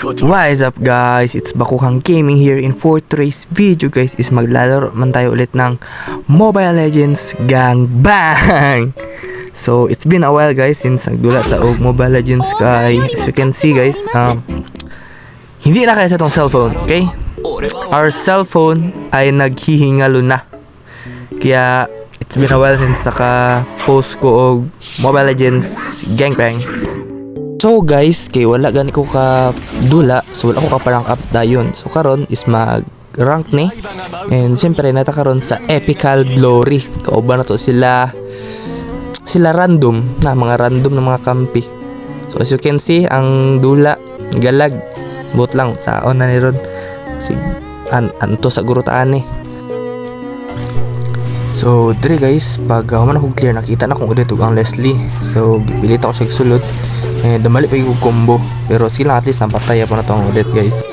What is up guys? It's Bakuhang Gaming here. In for today's video guys is maglalaro man tayo ulit ng Mobile Legends Gangbang. So it's been a while guys since nagdula ta og Mobile Legends kay as you can see guys, hindi na kaya sa tong cellphone, okay? Our cellphone ay naghihingalo na. Kaya it's been a while since naka-post ko og Mobile Legends Gangbang. So guys, kay wala gani ko ka dula, so wala ko ka parang up dayon. So karon is mag rank ni. And syempre nata karon sa Epical Glory. Kauban na to sila random na mga kampi. So as you can see, ang dula galag bot lang sa on na ni ron. Sig anto sa gurutaan ni. So dire guys, pag man ako clear nakita na kung udet ug ang Leslie. So gipilit ako siya sulod. Damali pa yung combo, pero sila at least napatay pa na itong ulit guys.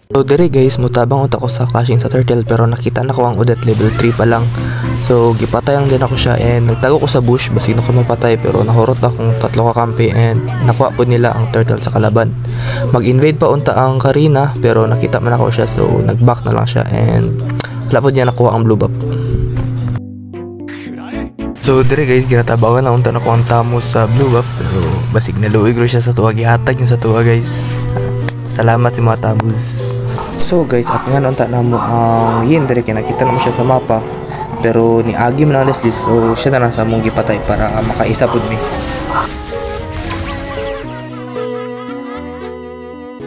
So dire guys, mutabang unta ko sa clashing sa turtle, pero nakita na ko ang udet level 3 pa lang. So gipatayan din ako siya and nagtago ko sa bush basig na ko mapatay, pero nahurot akong tatlo ka kampi and nakuha po nila ang turtle sa kalaban. Mag-invade pa unta ang Karina, pero nakita man ako siya, so nag-back na lang siya and wala po niya nakuha ang blue buff. So dire guys, ginatabawan na unta na ko ang tamo sa blue buff, pero basig naluig ro siya sa tuwa, gihatag niya sa tuwa guys. Salamat si mga tabus. So guys, at nga unta na mo ang yin dire kay nakita na mo siya sa mapa, pero ni agi man ang Leslie, so siya na lang sa mong gipatay para makaisa pud mi.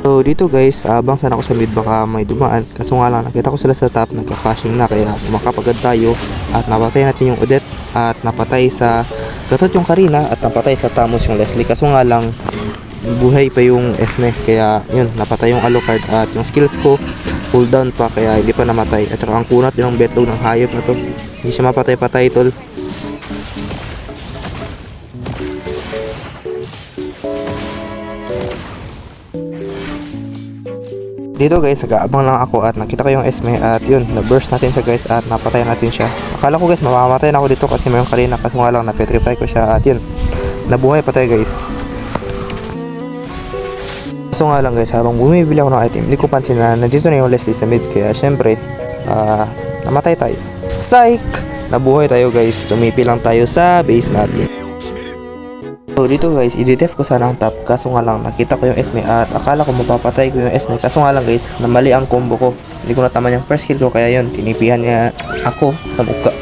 So dito guys, abang sana ako sa mid baka may dumaan, kaso nga lang nakita ko sila sa top nagka-flashing na, kaya makapagad tayo at napatay natin yung Odette at napatay sa gatot yung Karina at napatay sa Tamos yung Leslie, kaso nga lang buhay pa yung Esme, kaya yun napatay yung Alucard at yung skills ko full down pa kaya hindi pa namatay, at saka ang kunat din ng betlog ng hayop na to, hindi siya mapatay-patay tol. Dito guys, nag-aabang lang ako at nakita ko yung Esme at yun, na-burst natin siya guys at napatay natin siya. Akala ko guys mamamatay na ako dito kasi mayroong Karina, kasi nga lang na-petrify ko siya at yun, nabuhay pa tayo guys. So nga lang guys, habang bumibili ako ng item, hindi ko pansin na nandito na yung Leslie sa mid, kaya syempre, namatay tayo. Psych! Nabuhay tayo guys, tumipi lang tayo sa base natin. So dito guys, i-def ko sana ang top, kaso nga lang nakita ko yung Esme at akala ko mapapatay ko yung Esme, kaso nga lang guys, namali ang combo ko. Hindi ko nataman yung first kill ko, kaya yun, tinipihan niya ako sa mukha.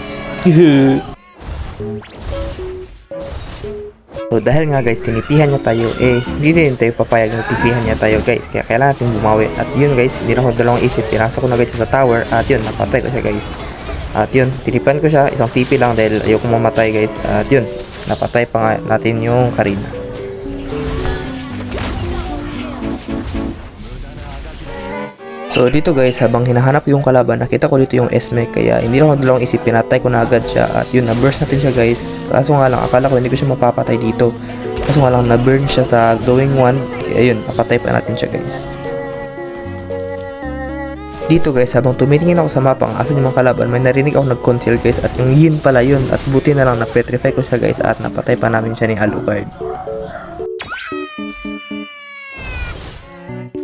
So dahil nga guys, tinipihan niya tayo, hindi din tayo papayag na tipihan niya tayo guys, kaya kailangan natin bumawi. At yun guys, hindi na ako dalawang isip, pinasok ko na guys sa tower at yun, napatay ko siya guys. At yun, tinipan ko siya, isang TP lang dahil ayoko mamatay guys. At yun, napatay pa nga natin yung Karina. So dito guys, habang hinahanap yung kalaban, nakita ko dito yung Esme, kaya hindi na ako dalawang isip, pinatay ko na agad siya. At yun, na-burst natin siya guys, kaso nga lang akala ko hindi ko siya mapapatay dito, kaso nga lang na-burn siya sa glowing wand, kaya yun, napatay pa natin siya guys. Dito guys, habang tumitingin ako sa mapa ang asan yung mga kalaban, may narinig ako nag-conceal guys, at yung yin pala yun, at buti na lang na-petrify ko siya guys at napatay pa namin siya ni Alucard.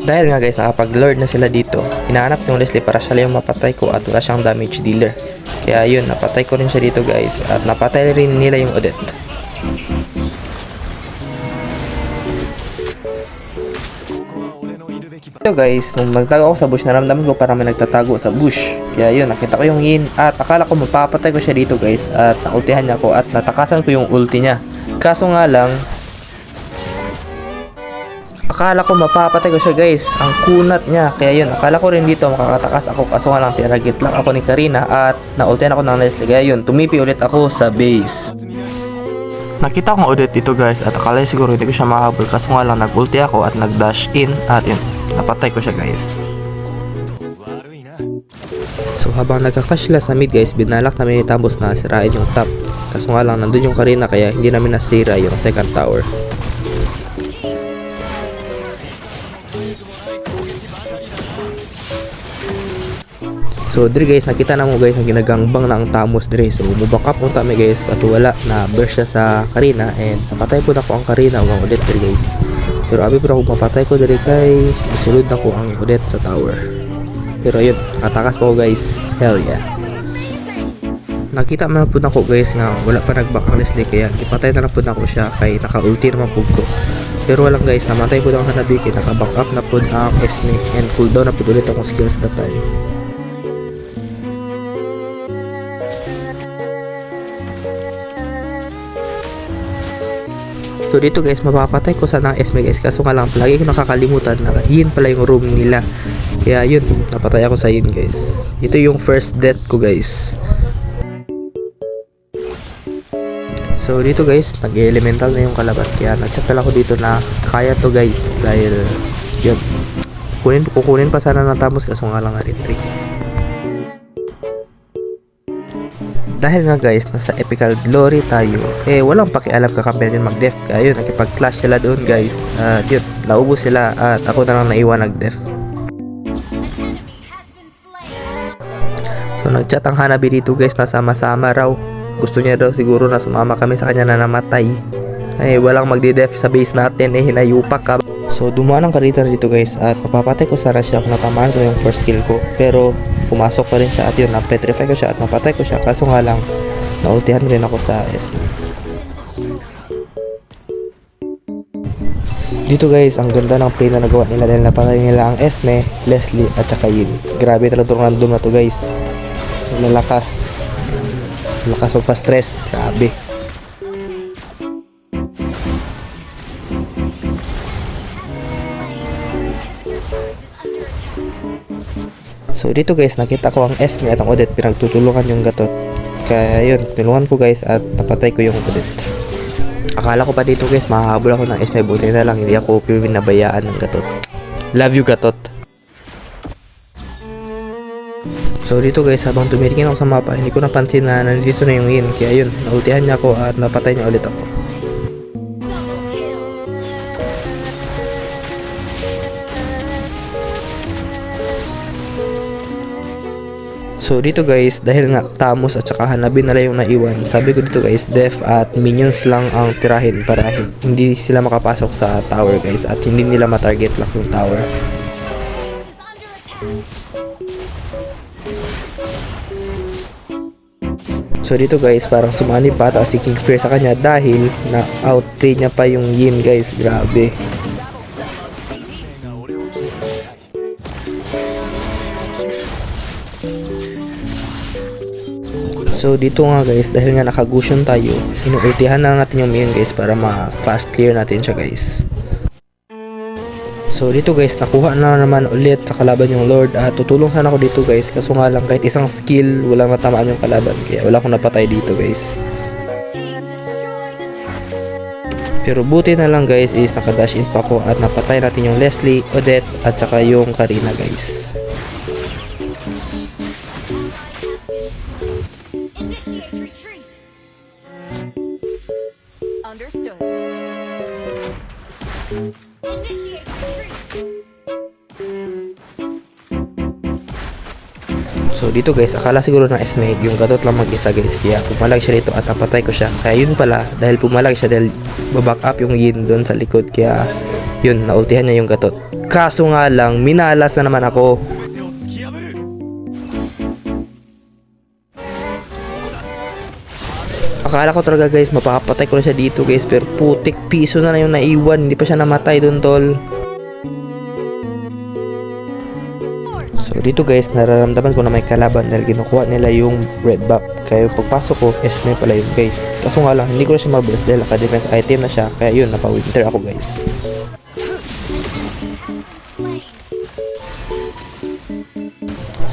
Dahil nga guys, nakapag-lord na sila dito, hinahanap yung Leslie para siya lang yung mapatay ko at wala siyang damage dealer. Kaya yun, napatay ko rin siya dito guys at napatay rin nila yung Odette. Dito guys, nung nagtago ako sa bush, naramdaman ko parang may nagtatago sa bush. Kaya yun, nakita ko yung yin at akala ko mapapatay ko siya dito guys at naultihan niya ako at natakasan ko yung ulti niya. Kaso nga lang, akala ko mapapatay ko siya guys, ang kunat niya. Kaya yun, akala ko rin dito makakatakas ako, kaso nga lang tiragit lang ako ni Karina at naultihan ako ng Leslie. Kaya yun, tumipi ulit ako sa base. Nakita ko ng Odette dito guys at akala siguro hindi ko siya mahabol, kaso nga lang nag-ulti ako at nag-dash in at yun, napatay ko siya guys. So habang nagka-clash sila sa mid guys, binalak namin ni Tambos na sirain yung top, kaso nga lang nandun yung Karina, kaya hindi namin nasira yung second tower. So dire guys, nakita na mo guys ang ginagangbang na ang Tamos dire. So muback up unta mi guys kaso wala na burst siya sa Karina and napatay po na ko ang Karina ug ang Odette dire guys. Pero abi po ako mapatay ko dire kay isulod na ko ang Odette sa tower. Pero ayun, nakatakas pa ko guys. Hell yeah. Nakita man po na ko guys nga wala pa nag-back ang Leslie kaya ipatay na lang po na ko siya kay naka-ulti naman po ko. Pero walang guys, namatay po na ang Hanabi kay naka-back up na po ang Esme and cooldown na po ulit akong skills that time. So dito guys, mapapatay ko sana ang Esme guys kaso nga lang palagi ko nakakalimutan na yun pala yung room nila. Kaya yun, napatay ako sa yun guys. Ito yung first death ko guys. So dito guys, nag-elemental na yung kalaban kaya nag-chat na ako dito na kaya to guys dahil yun, kukunin pa sana ng Tamos kaso nga lang retreat. Dahil nga guys, nasa epical glory tayo, walang pakialam kakampi natin mag-def. Kaya yun, nakipag-clash sila doon guys. Yun, naubos sila at ako na lang naiwan nag-def. So nag-chat ang Hanabi dito guys na sama-sama raw. Gusto niya daw siguro na sumama kami sa kanya na namatay. Walang magdi-def sa base natin, hinayupak ka. So dumaan ang Karita dito guys at mapapatay ko sana siya kung natamaan ko yung first kill ko. Pero pumasok pa rin siya at yun, na-petrify ko siya at napatay ko siya kaso nga lang naultihan rin ako sa Esme. Dito guys, ang ganda ng play na nagawa nila dahil napatay nila ang Esme, Leslie at saka Yin. Grabe talaga itong random na to guys. Lalakas magpa-stress, grabe. So dito guys, nakita ko ang Esme at ang Odette pinagtutulungan yung gatot. Kaya yun, tinulungan ko guys at napatay ko yung Odette. Akala ko pa dito guys, mahahabol ako ng Esme, buti na lang hindi ako pinabayaan ng gatot. Love you gatot. So dito guys, habang tumitingin ako sa mapa, hindi ko napansin na nandito na yung Yin. Kaya yun, naultihan niya ako at napatay niya ulit ako. So dito guys, dahil nga Tamos at saka Hanabi na lang yung naiwan, sabi ko dito guys, def at minions lang ang tirahin para hindi sila makapasok sa tower guys at hindi nila matarget lock yung tower. So dito guys, parang sumani pa ata si King Fear sa kanya dahil na outplay niya pa yung Yin guys, grabe. So dito nga guys, dahil nga nakagusion tayo, inuultihan na natin yung Yin guys para ma-fast clear natin siya guys. So dito guys, nakuha na naman ulit sa kalaban yung Lord at tutulong sana ako dito guys kaso nga lang kahit isang skill walang natamaan yung kalaban kaya wala akong napatay dito guys. Pero buti na lang guys is nakadash in pa ko at napatay natin yung Leslie, Odette at saka yung Karina guys. Understood. Initiate retreat. So dito guys, akala siguro ng Esme yung gatot lang mag-isa guys kaya pumalag siya dito at napatay ko siya. Kaya yun pala, dahil pumalag siya dahil baback up yung Yin doon sa likod kaya yun, naultihan niya yung gatot. Kaso nga lang, minalas na naman ako. Akala ko talaga guys, mapapatay ko na siya dito guys pero putik piso na yung naiwan, hindi pa siya namatay doon tol. So dito guys, nararamdaman ko na may kalaban dahil kinukuha nila yung red buff. Kaya yung pagpasok ko, Esme pala yun guys. Kaso nga lang, hindi ko na siya mabulas dahil naka-defense item na siya. Kaya yun, napa-winter ako guys.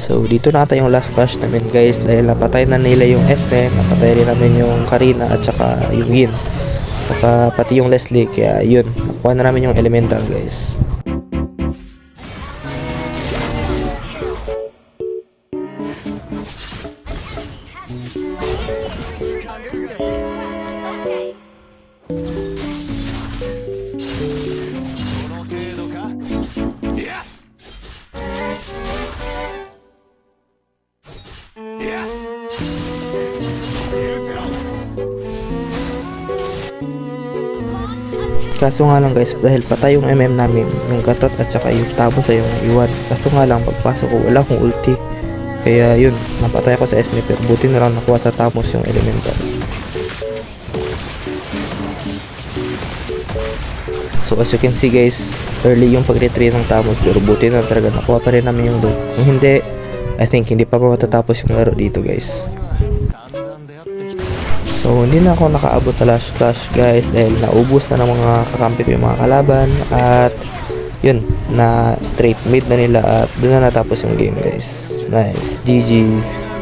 So dito na ata yung last clash namin guys dahil napatay na nila yung Esme, napatay rin namin yung Karina at saka yung Yin. Saka pati yung Leslie, kaya yun, nakuha na namin yung elemental guys. Kaso nga lang guys, dahil patay yung MM namin, yung katot at saka yung tamos ay yung iwan. Kaso nga lang, pagpasok ko wala akong ulti. Kaya yun, napatay ako sa sniper. Buti na lang nakuha sa tamos yung elemental. So as you can see guys, early yung pag-retreat ng tamos, pero buti na talaga nakuha pa rin namin yung loot. Kung hindi, I think hindi pa matatapos yung laro dito guys. So hindi na ako nakaabot sa last clash guys dahil naubos na ng mga kakampi ko yung mga kalaban. At yun, na straight mid na nila at doon na natapos yung game guys. Nice, GG's.